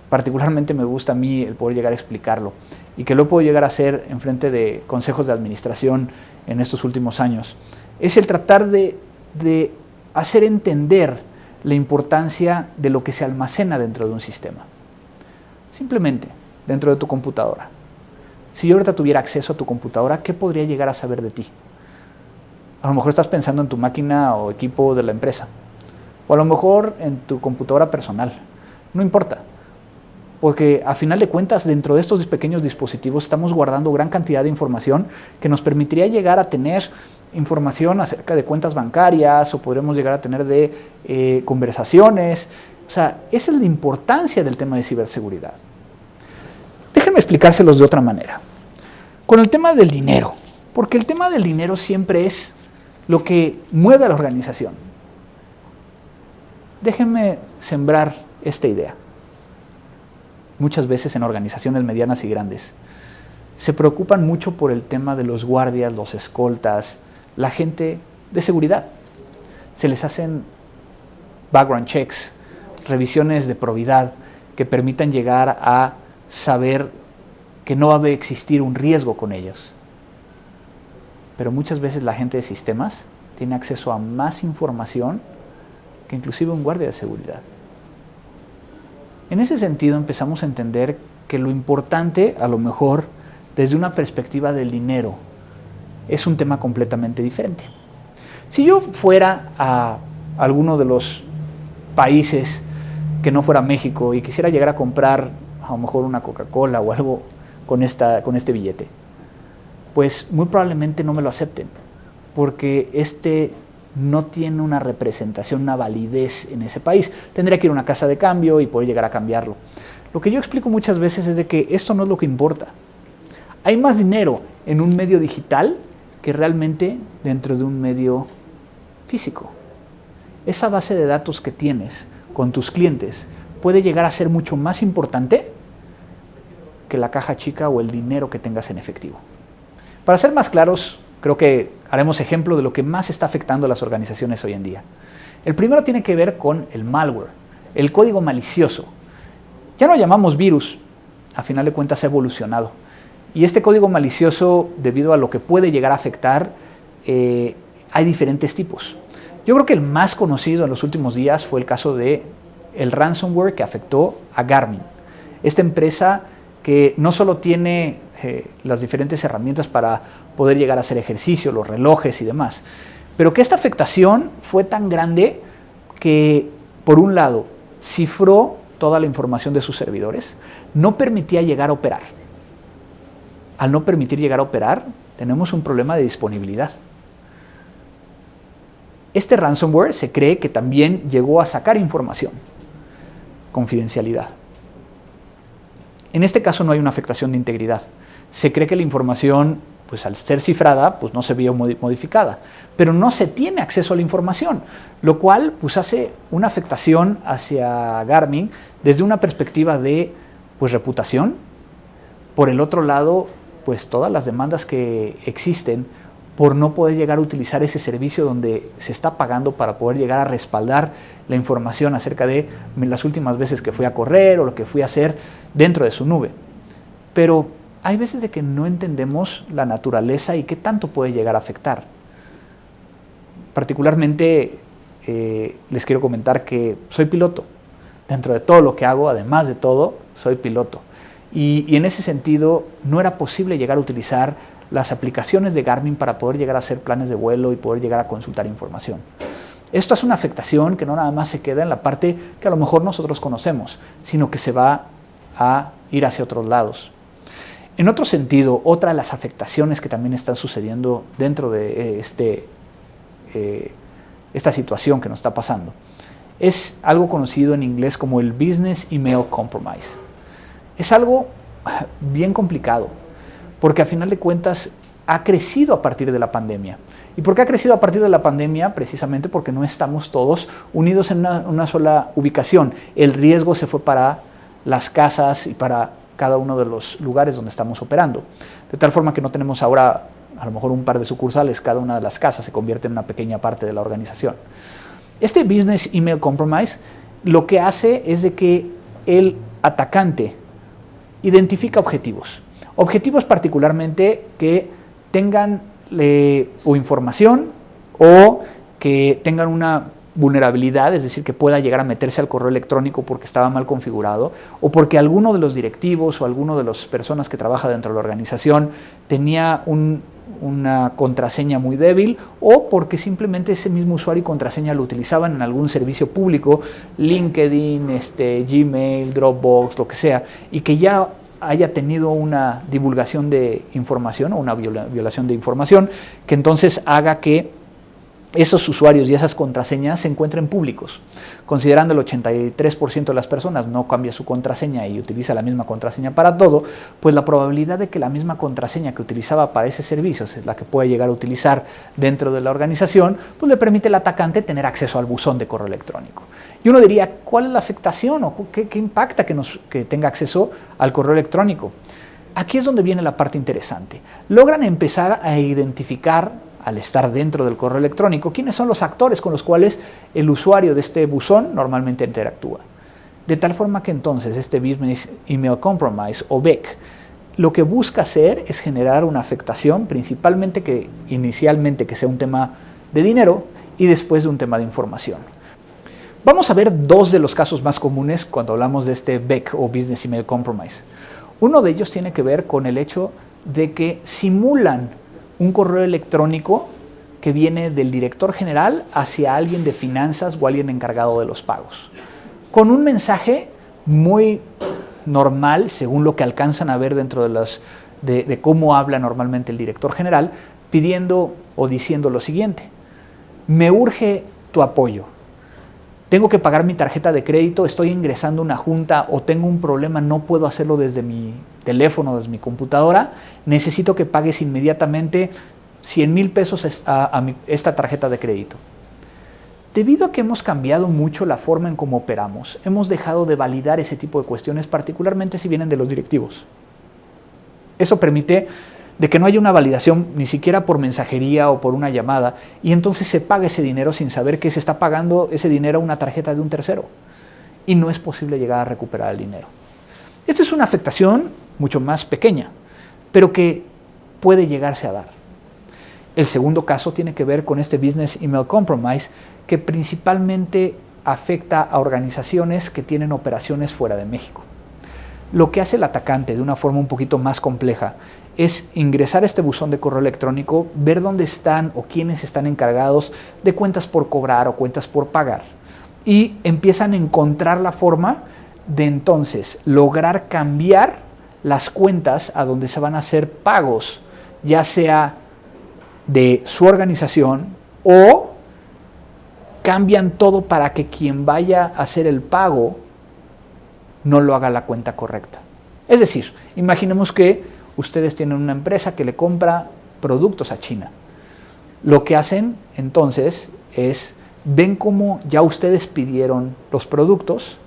particularmente me gusta a mí el poder llegar a explicarlo y que lo puedo llegar a hacer en frente de consejos de administración en estos últimos años, es el tratar de hacer entender la importancia de lo que se almacena dentro de un sistema. Simplemente, dentro de tu computadora. Si yo ahorita tuviera acceso a tu computadora, ¿qué podría llegar a saber de ti? A lo mejor estás pensando en tu máquina o equipo de la empresa, o a lo mejor en tu computadora personal. No importa, porque a final de cuentas, dentro de estos pequeños dispositivos estamos guardando gran cantidad de información que nos permitiría llegar a tener información acerca de cuentas bancarias, o podremos llegar a tener de conversaciones. O sea, esa es la importancia del tema de ciberseguridad. Déjenme explicárselos de otra manera. Con el tema del dinero, porque el tema del dinero siempre es lo que mueve a la organización. Déjenme sembrar esta idea. Muchas veces en organizaciones medianas y grandes se preocupan mucho por el tema de los guardias, los escoltas, la gente de seguridad. Se les hacen background checks, revisiones de probidad que permitan llegar a saber que no va a existir un riesgo con ellos. Pero muchas veces la gente de sistemas tiene acceso a más información que inclusive un guardia de seguridad. En ese sentido empezamos a entender que lo importante, a lo mejor desde una perspectiva del dinero, es un tema completamente diferente. Si yo fuera a alguno de los países que no fuera México y quisiera llegar a comprar a lo mejor una Coca-Cola o algo con este billete, pues muy probablemente no me lo acepten, porque este no tiene una representación, una validez en ese país. Tendría que ir a una casa de cambio y poder llegar a cambiarlo. Lo que yo explico muchas veces es de que esto no es lo que importa. Hay más dinero en un medio digital que realmente dentro de un medio físico. Esa base de datos que tienes con tus clientes puede llegar a ser mucho más importante que la caja chica o el dinero que tengas en efectivo. Para ser más claros, creo que haremos ejemplo de lo que más está afectando a las organizaciones hoy en día. El primero tiene que ver con el malware, el código malicioso. Ya no llamamos virus, a final de cuentas ha evolucionado. Y este código malicioso, debido a lo que puede llegar a afectar, hay diferentes tipos. Yo creo que el más conocido en los últimos días fue el caso de el ransomware que afectó a Garmin. Esta empresa que no solo tiene las diferentes herramientas para poder llegar a hacer ejercicio, los relojes y demás, pero que esta afectación fue tan grande que, por un lado, cifró toda la información de sus servidores, no permitía llegar a operar. Al no permitir llegar a operar, tenemos un problema de disponibilidad. Este ransomware se cree que también llegó a sacar información, confidencialidad. En este caso no hay una afectación de integridad. Se cree que la información, pues al ser cifrada, pues no se vio modificada, pero no se tiene acceso a la información, lo cual pues hace una afectación hacia Garmin desde una perspectiva de pues reputación. Por el otro lado, pues todas las demandas que existen por no poder llegar a utilizar ese servicio donde se está pagando para poder llegar a respaldar la información acerca de las últimas veces que fui a correr o lo que fui a hacer dentro de su nube. Pero hay veces de que no entendemos la naturaleza y qué tanto puede llegar a afectar. Particularmente les quiero comentar que soy piloto. Dentro de todo lo que hago, además de todo, soy piloto. Y en ese sentido no era posible llegar a utilizar las aplicaciones de Garmin para poder llegar a hacer planes de vuelo y poder llegar a consultar información. Esto es una afectación que no nada más se queda en la parte que a lo mejor nosotros conocemos, sino que se va a ir hacia otros lados. En otro sentido, otra de las afectaciones que también están sucediendo dentro de esta situación que nos está pasando es algo conocido en inglés como el Business Email Compromise. Es algo bien complicado, porque a final de cuentas ha crecido a partir de la pandemia. ¿Y por qué ha crecido a partir de la pandemia? Precisamente porque no estamos todos unidos en una sola ubicación. El riesgo se fue para las casas y para cada uno de los lugares donde estamos operando. De tal forma que no tenemos ahora a lo mejor un par de sucursales, cada una de las casas se convierte en una pequeña parte de la organización. Este Business Email Compromise lo que hace es de que el atacante identifica objetivos. Objetivos particularmente que tengan o información o que tengan una vulnerabilidad, es decir, que pueda llegar a meterse al correo electrónico porque estaba mal configurado o porque alguno de los directivos o alguno de las personas que trabaja dentro de la organización tenía una contraseña muy débil o porque simplemente ese mismo usuario y contraseña lo utilizaban en algún servicio público, LinkedIn, Gmail, Dropbox, lo que sea, y que ya haya tenido una divulgación de información o una violación de información que entonces haga que esos usuarios y esas contraseñas se encuentren públicos. Considerando el 83% de las personas no cambia su contraseña y utiliza la misma contraseña para todo, pues la probabilidad de que la misma contraseña que utilizaba para ese servicio es la que puede llegar a utilizar dentro de la organización, pues le permite al atacante tener acceso al buzón de correo electrónico. Y uno diría, ¿cuál es la afectación o qué impacta que tenga acceso al correo electrónico? Aquí es donde viene la parte interesante. Logran empezar a identificar, al estar dentro del correo electrónico, quiénes son los actores con los cuales el usuario de este buzón normalmente interactúa. De tal forma que entonces este Business Email Compromise o BEC lo que busca hacer es generar una afectación, principalmente que inicialmente que sea un tema de dinero y después de un tema de información. Vamos a ver dos de los casos más comunes cuando hablamos de este BEC o Business Email Compromise. Uno de ellos tiene que ver con el hecho de que simulan un correo electrónico que viene del director general hacia alguien de finanzas o alguien encargado de los pagos, con un mensaje muy normal, según lo que alcanzan a ver dentro de cómo habla normalmente el director general, pidiendo o diciendo lo siguiente: me urge tu apoyo. Tengo que pagar mi tarjeta de crédito, estoy ingresando a una junta o tengo un problema, no puedo hacerlo desde mi teléfono, desde mi computadora, necesito que pagues inmediatamente 100,000 pesos a esta tarjeta de crédito. Debido a que hemos cambiado mucho la forma en cómo operamos, hemos dejado de validar ese tipo de cuestiones, particularmente si vienen de los directivos. Eso permite de que no haya una validación ni siquiera por mensajería o por una llamada, y entonces se paga ese dinero sin saber que se está pagando ese dinero a una tarjeta de un tercero, y no es posible llegar a recuperar el dinero. Esta es una afectación mucho más pequeña, pero que puede llegarse a dar. El segundo caso tiene que ver con este Business Email Compromise, que principalmente afecta a organizaciones que tienen operaciones fuera de México. Lo que hace el atacante de una forma un poquito más compleja es ingresar a este buzón de correo electrónico, ver dónde están o quiénes están encargados de cuentas por cobrar o cuentas por pagar, y empiezan a encontrar la forma de entonces lograr cambiar las cuentas a donde se van a hacer pagos, ya sea de su organización, o cambian todo para que quien vaya a hacer el pago no lo haga la cuenta correcta. Es decir, imaginemos que ustedes tienen una empresa que le compra productos a China. Lo que hacen entonces es, ven cómo ya ustedes pidieron los productos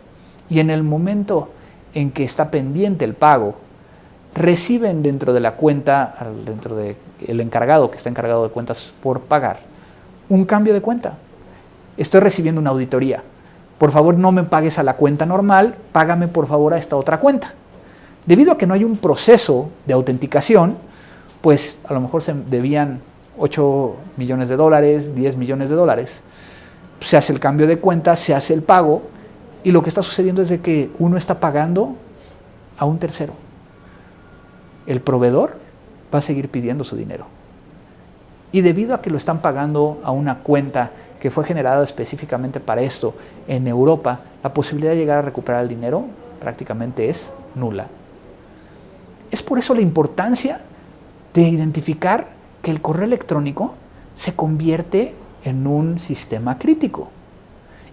y en el momento en que está pendiente el pago, reciben dentro de la cuenta, dentro del encargado que está encargado de cuentas por pagar, un cambio de cuenta. Estoy recibiendo una auditoría. Por favor, no me pagues a la cuenta normal, págame por favor a esta otra cuenta. Debido a que no hay un proceso de autenticación, pues a lo mejor se debían 8 millones de dólares, 10 millones de dólares. Se hace el cambio de cuenta, se hace el pago, y lo que está sucediendo es de que uno está pagando a un tercero. El proveedor va a seguir pidiendo su dinero. Y debido a que lo están pagando a una cuenta que fue generada específicamente para esto en Europa, la posibilidad de llegar a recuperar el dinero prácticamente es nula. Es por eso la importancia de identificar que el correo electrónico se convierte en un sistema crítico.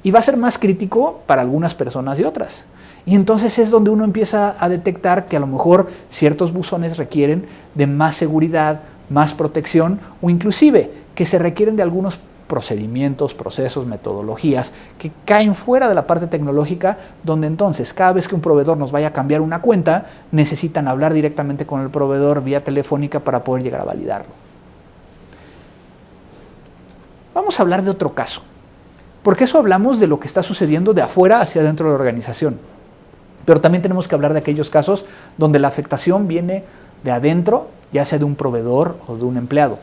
Y va a ser más crítico para algunas personas y otras. Y entonces es donde uno empieza a detectar que a lo mejor ciertos buzones requieren de más seguridad, más protección, o inclusive que se requieren de algunos procedimientos, procesos, metodologías que caen fuera de la parte tecnológica, donde entonces cada vez que un proveedor nos vaya a cambiar una cuenta, necesitan hablar directamente con el proveedor vía telefónica para poder llegar a validarlo. Vamos a hablar de otro caso, porque eso hablamos de lo que está sucediendo de afuera hacia adentro de la organización, pero también tenemos que hablar de aquellos casos donde la afectación viene de adentro, ya sea de un proveedor o de un empleado.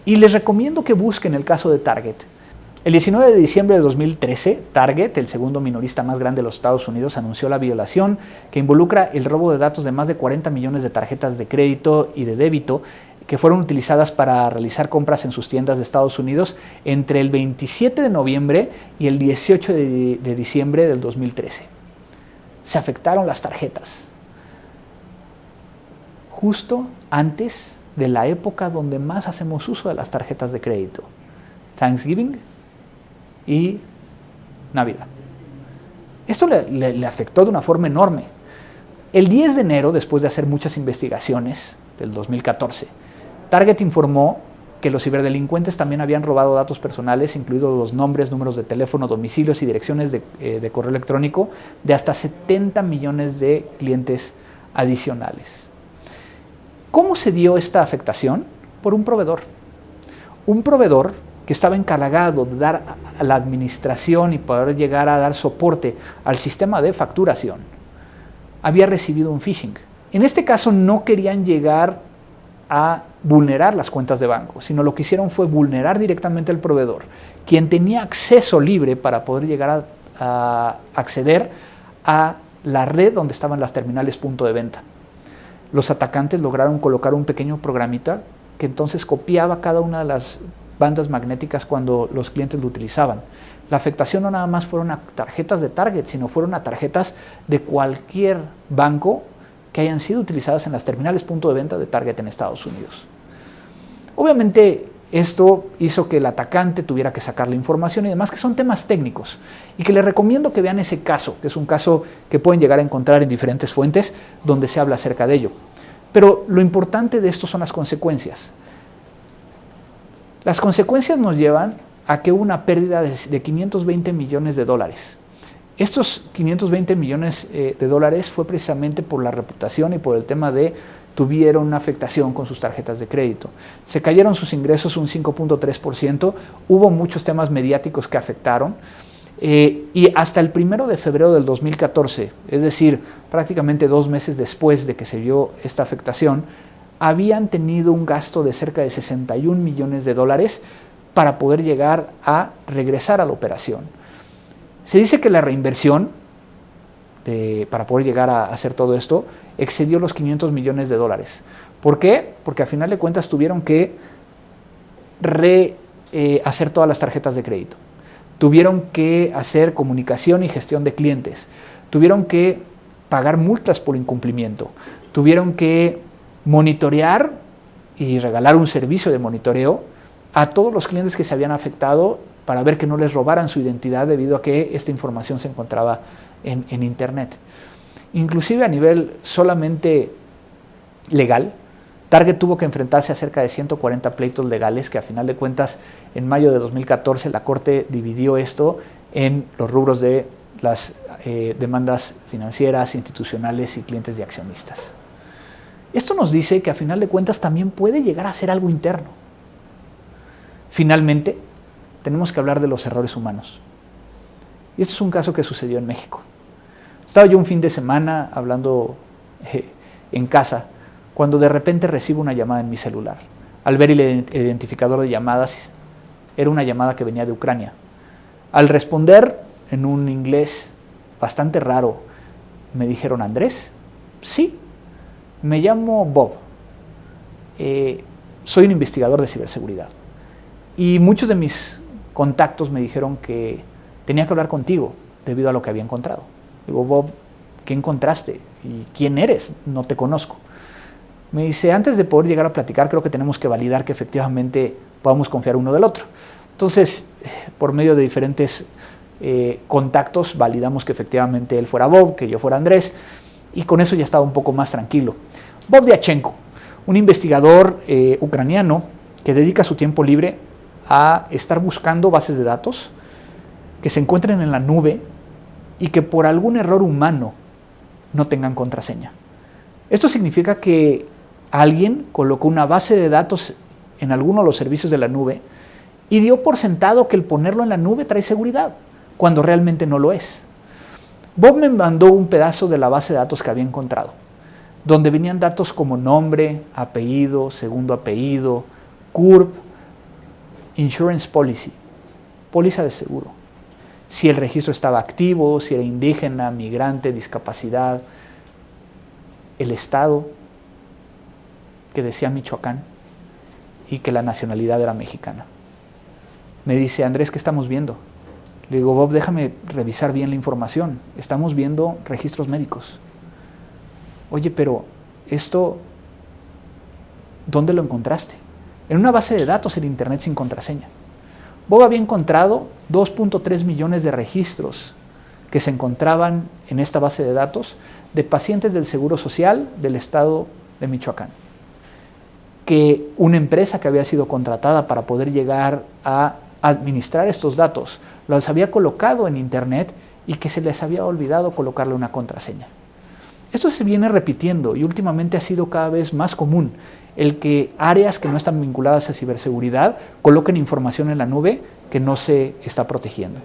Y les recomiendo que busquen el caso de Target. El 19 de diciembre de 2013, Target, el segundo minorista más grande de los Estados Unidos, anunció la violación que involucra el robo de datos de más de 40 millones de tarjetas de crédito y de débito que fueron utilizadas para realizar compras en sus tiendas de Estados Unidos entre el 27 de noviembre y el 18 de diciembre del 2013. Se afectaron las tarjetas justo antes de la época donde más hacemos uso de las tarjetas de crédito: Thanksgiving y Navidad. Esto le afectó de una forma enorme. El 10 de enero, después de hacer muchas investigaciones del 2014, Target informó que los ciberdelincuentes también habían robado datos personales, incluidos los nombres, números de teléfono, domicilios y direcciones de correo electrónico de hasta 70 millones de clientes adicionales. ¿Cómo se dio esta afectación? Por un proveedor. Un proveedor que estaba encargado de dar a la administración y poder llegar a dar soporte al sistema de facturación, había recibido un phishing. En este caso no querían llegar a vulnerar las cuentas de banco, sino lo que hicieron fue vulnerar directamente al proveedor, quien tenía acceso libre para poder llegar a acceder a la red donde estaban las terminales punto de venta. Los atacantes lograron colocar un pequeño programita que entonces copiaba cada una de las bandas magnéticas cuando los clientes lo utilizaban. La afectación no nada más fueron a tarjetas de Target, sino fueron a tarjetas de cualquier banco que hayan sido utilizadas en las terminales punto de venta de Target en Estados Unidos. Obviamente esto hizo que el atacante tuviera que sacar la información y demás, que son temas técnicos, y que les recomiendo que vean ese caso, que es un caso que pueden llegar a encontrar en diferentes fuentes donde se habla acerca de ello. Pero lo importante de esto son las consecuencias. Las consecuencias nos llevan a que hubo una pérdida de 520 millones de dólares. Estos 520 millones de dólares fue precisamente por la reputación y por el tema de tuvieron una afectación con sus tarjetas de crédito. Se cayeron sus ingresos un 5.3%, hubo muchos temas mediáticos que afectaron y hasta el 1 de febrero del 2014, es decir, prácticamente 2 meses después de que se vio esta afectación, habían tenido un gasto de cerca de 61 millones de dólares para poder llegar a regresar a la operación. Se dice que la reinversión para poder llegar a hacer todo esto excedió los 500 millones de dólares. ¿Por qué? Porque a final de cuentas tuvieron que hacer todas las tarjetas de crédito. Tuvieron que hacer comunicación y gestión de clientes. Tuvieron que pagar multas por incumplimiento. Tuvieron que monitorear y regalar un servicio de monitoreo a todos los clientes que se habían afectado para ver que no les robaran su identidad debido a que esta información se encontraba en Internet. Inclusive a nivel solamente legal, Target tuvo que enfrentarse a cerca de 140 pleitos legales que a final de cuentas en mayo de 2014 la Corte dividió esto en los rubros de las demandas financieras, institucionales y clientes de accionistas. Esto nos dice que a final de cuentas también puede llegar a ser algo interno. Finalmente, tenemos que hablar de los errores humanos. Y esto es un caso que sucedió en México. Estaba yo un fin de semana hablando en casa, cuando de repente recibo una llamada en mi celular. Al ver el identificador de llamadas, era una llamada que venía de Ucrania. Al responder en un inglés bastante raro, me dijeron, ¿Andrés? Sí, me llamo Bob. Soy un investigador de ciberseguridad. Y muchos de mis contactos me dijeron que tenía que hablar contigo debido a lo que había encontrado. Digo, Bob, ¿qué encontraste? ¿Y quién eres? No te conozco. Me dice, antes de poder llegar a platicar, creo que tenemos que validar que efectivamente podamos confiar uno del otro. Entonces, por medio de diferentes contactos, validamos que efectivamente él fuera Bob, que yo fuera Andrés, y con eso ya estaba un poco más tranquilo. Bob Diachenko, un investigador ucraniano que dedica su tiempo libre a estar buscando bases de datos que se encuentren en la nube y que por algún error humano no tengan contraseña. Esto significa que alguien colocó una base de datos en alguno de los servicios de la nube y dio por sentado que el ponerlo en la nube trae seguridad, cuando realmente no lo es. Bob me mandó un pedazo de la base de datos que había encontrado, donde venían datos como nombre, apellido, segundo apellido, CURP, Insurance Policy, póliza de seguro. Si el registro estaba activo, si era indígena, migrante, discapacidad, el estado que decía Michoacán y que la nacionalidad era mexicana. Me dice, Andrés, ¿qué estamos viendo? Le digo, Bob, déjame revisar bien la información. Estamos viendo registros médicos. Oye, pero esto, ¿dónde lo encontraste? En una base de datos en Internet sin contraseña. Bob había encontrado 2.3 millones de registros que se encontraban en esta base de datos de pacientes del Seguro Social del estado de Michoacán. Que una empresa que había sido contratada para poder llegar a administrar estos datos los había colocado en Internet y que se les había olvidado colocarle una contraseña. Esto se viene repitiendo y últimamente ha sido cada vez más común el que áreas que no están vinculadas a ciberseguridad coloquen información en la nube que no se está protegiendo.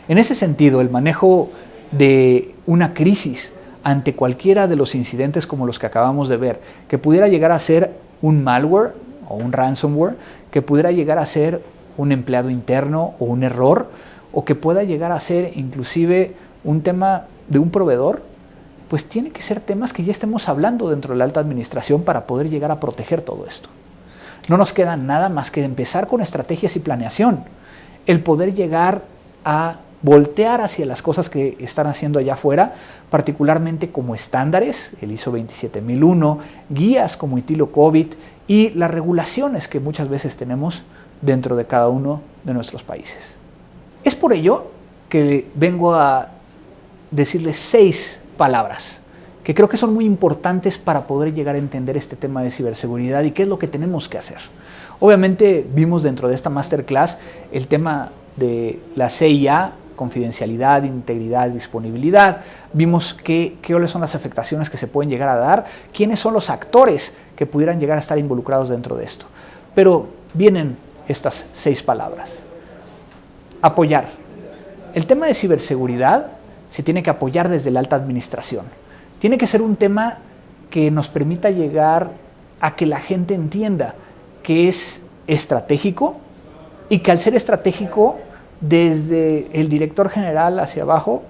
En ese sentido, el manejo de una crisis ante cualquiera de los incidentes como los que acabamos de ver, que pudiera llegar a ser un malware o un ransomware, que pudiera llegar a ser un empleado interno o un error, o que pueda llegar a ser inclusive un tema de un proveedor, pues tiene que ser temas que ya estemos hablando dentro de la alta administración para poder llegar a proteger todo esto. No nos queda nada más que empezar con estrategias y planeación, el poder llegar a voltear hacia las cosas que están haciendo allá afuera, particularmente como estándares, el ISO 27001, guías como ITIL COVID y las regulaciones que muchas veces tenemos dentro de cada uno de nuestros países. Es por ello que vengo a decirles 6 palabras que creo que son muy importantes para poder llegar a entender este tema de ciberseguridad y qué es lo que tenemos que hacer. Obviamente vimos dentro de esta masterclass el tema de la CIA, confidencialidad, integridad, disponibilidad. Vimos cuáles son las afectaciones que se pueden llegar a dar, quiénes son los actores que pudieran llegar a estar involucrados dentro de esto. Pero vienen estas 6 palabras. Apoyar. El tema de ciberseguridad se tiene que apoyar desde la alta administración. Tiene que ser un tema que nos permita llegar a que la gente entienda que es estratégico y que al ser estratégico, desde el director general hacia abajo,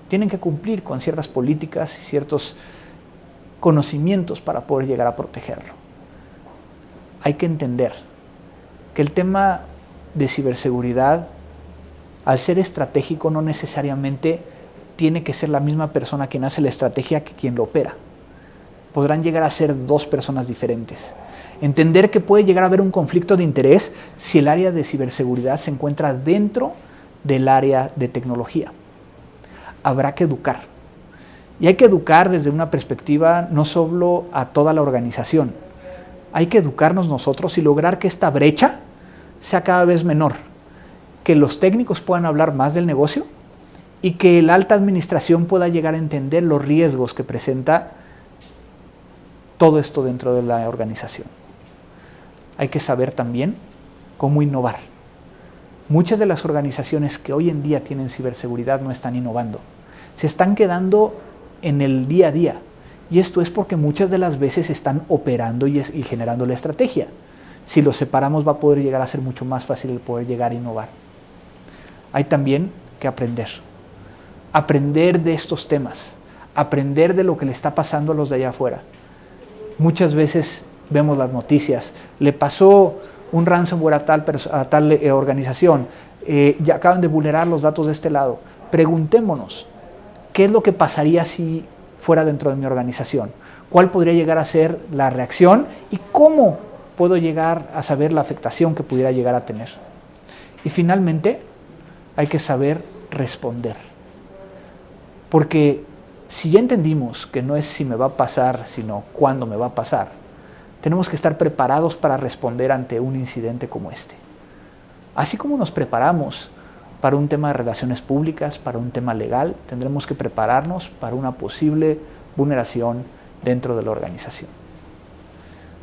tienen que cumplir con ciertas políticas y ciertos conocimientos para poder llegar a protegerlo. Hay que entender que el tema de ciberseguridad, al ser estratégico, no necesariamente tiene que ser la misma persona quien hace la estrategia que quien lo opera. Podrán llegar a ser 2 personas diferentes. Entender que puede llegar a haber un conflicto de interés si el área de ciberseguridad se encuentra dentro del área de tecnología. Habrá que educar. Y hay que educar desde una perspectiva no solo a toda la organización. Hay que educarnos nosotros y lograr que esta brecha sea cada vez menor. Que los técnicos puedan hablar más del negocio y que la alta administración pueda llegar a entender los riesgos que presenta todo esto dentro de la organización. Hay que saber también cómo innovar. Muchas de las organizaciones que hoy en día tienen ciberseguridad no están innovando. Se están quedando en el día a día. Y esto es porque muchas de las veces están operando y generando la estrategia. Si los separamos va a poder llegar a ser mucho más fácil el poder llegar a innovar. Hay también que aprender. Aprender de estos temas. Aprender de lo que le está pasando a los de allá afuera. Muchas veces vemos las noticias, le pasó un ransomware a tal organización, ya acaban de vulnerar los datos de este lado. Preguntémonos, ¿qué es lo que pasaría si fuera dentro de mi organización? ¿Cuál podría llegar a ser la reacción? ¿Y cómo puedo llegar a saber la afectación que pudiera llegar a tener? Y finalmente, hay que saber responder. Porque si ya entendimos que no es si me va a pasar, sino cuándo me va a pasar, tenemos que estar preparados para responder ante un incidente como este. Así como nos preparamos para un tema de relaciones públicas, para un tema legal, tendremos que prepararnos para una posible vulneración dentro de la organización.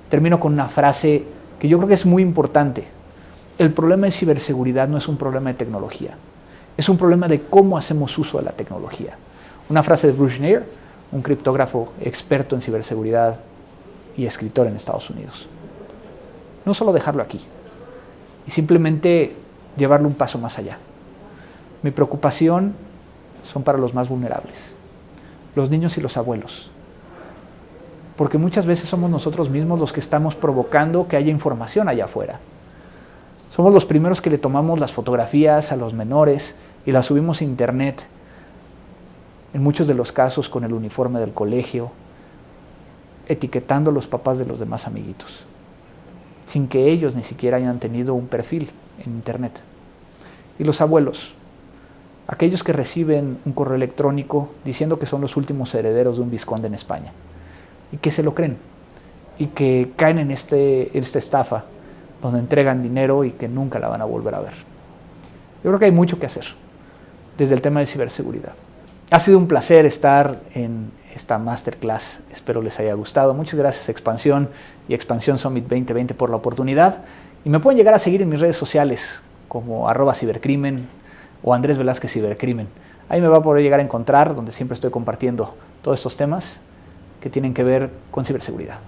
Termino con una frase que yo creo que es muy importante. El problema de ciberseguridad no es un problema de tecnología, es un problema de cómo hacemos uso de la tecnología. Una frase de Bruce Schneier, un criptógrafo experto en ciberseguridad y escritor en Estados Unidos. No solo dejarlo aquí, y simplemente llevarlo un paso más allá. Mi preocupación son para los más vulnerables, los niños y los abuelos, porque muchas veces somos nosotros mismos los que estamos provocando que haya información allá afuera. Somos los primeros que le tomamos las fotografías a los menores y las subimos a internet, en muchos de los casos con el uniforme del colegio, etiquetando a los papás de los demás amiguitos, sin que ellos ni siquiera hayan tenido un perfil en internet. Y los abuelos, aquellos que reciben un correo electrónico diciendo que son los últimos herederos de un vizconde en España, y que se lo creen, y que caen en esta estafa, donde entregan dinero y que nunca la van a volver a ver. Yo creo que hay mucho que hacer desde el tema de ciberseguridad. Ha sido un placer estar en esta masterclass, espero les haya gustado. Muchas gracias Expansión y Expansión Summit 2020 por la oportunidad. Y me pueden llegar a seguir en mis redes sociales como @cibercrimen o Andrés Velázquez Cibercrimen. Ahí me va a poder llegar a encontrar, donde siempre estoy compartiendo todos estos temas que tienen que ver con ciberseguridad.